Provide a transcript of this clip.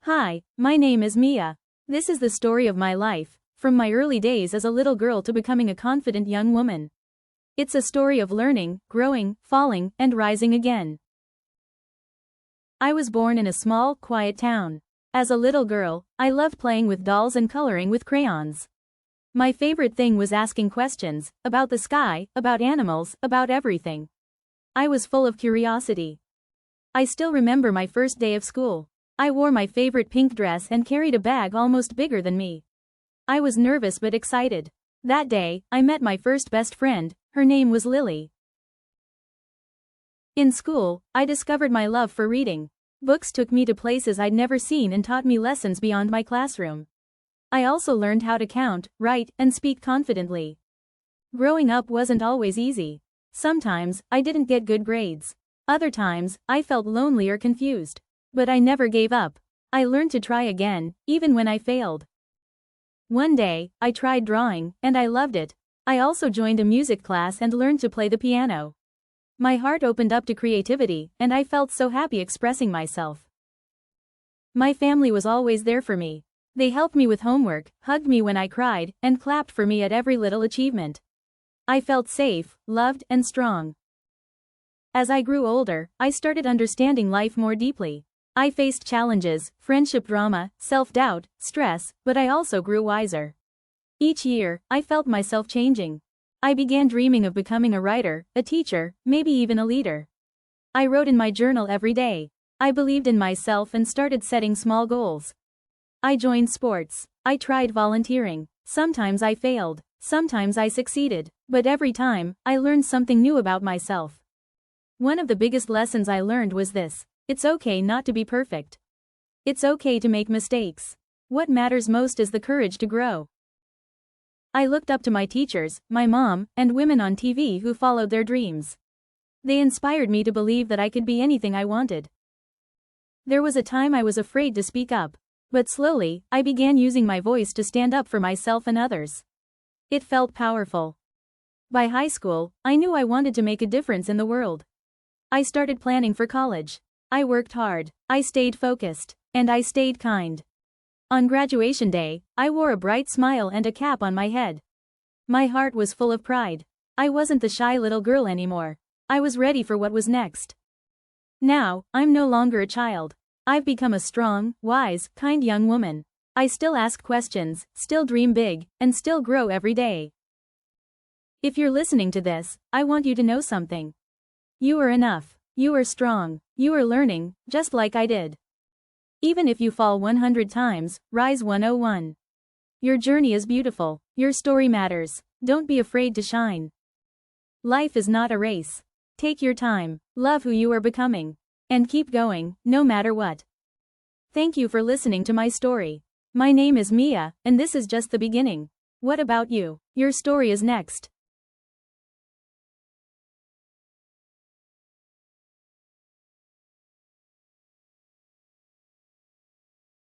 Hi, my name is Mia. This is the story of my life, from my early days as a little girl to becoming a confident young woman. It's a story of learning, growing, falling, and rising again. I was born in a small, quiet town. As a little girl, I loved playing with dolls and coloring with crayons. My favorite thing was asking questions, about the sky, about animals, about everything. I was full of curiosity. I still remember my first day of school. I wore my favorite pink dress and carried a bag almost bigger than me. I was nervous but excited. That day, I met my first best friend. Her name was Lily. In school, I discovered my love for reading. Books took me to places I'd never seen and taught me lessons beyond my classroom. I also learned how to count, write, and speak confidently. Growing up wasn't always easy. Sometimes, I didn't get good grades. Other times, I felt lonely or confused. But I never gave up. I learned to try again, even when I failed. One day, I tried drawing, and I loved it. I also joined a music class and learned to play the piano. My heart opened up to creativity, and I felt so happy expressing myself. My family was always there for me. They helped me with homework, hugged me when I cried, and clapped for me at every little achievement. I felt safe, loved, and strong. As I grew older, I started understanding life more deeply. I faced challenges, friendship drama, self-doubt, stress, but I also grew wiser. Each year, I felt myself changing. I began dreaming of becoming a writer, a teacher, maybe even a leader. I wrote in my journal every day. I believed in myself and started setting small goals. I joined sports. I tried volunteering. Sometimes I failed. Sometimes I succeeded. But every time, I learned something new about myself. One of the biggest lessons I learned was this. It's okay not to be perfect. It's okay to make mistakes. What matters most is the courage to grow. I looked up to my teachers, my mom, and women on TV who followed their dreams. They inspired me to believe that I could be anything I wanted. There was a time I was afraid to speak up. But slowly, I began using my voice to stand up for myself and others. It felt powerful. By high school, I knew I wanted to make a difference in the world. I started planning for college. I worked hard, I stayed focused, and I stayed kind. On graduation day, I wore a bright smile and a cap on my head. My heart was full of pride. I wasn't the shy little girl anymore. I was ready for what was next. Now, I'm no longer a child. I've become a strong, wise, kind young woman. I still ask questions, still dream big, and still grow every day. If you're listening to this, I want you to know something. You are enough. You are strong. You are learning, just like I did. Even if you fall 100 times, rise 101. Your journey is beautiful. Your story matters. Don't be afraid to shine. Life is not a race. Take your time, love who you are becoming, and keep going, no matter what. Thank you for listening to my story. My name is Mia, and this is just the beginning. What about you? Your story is next.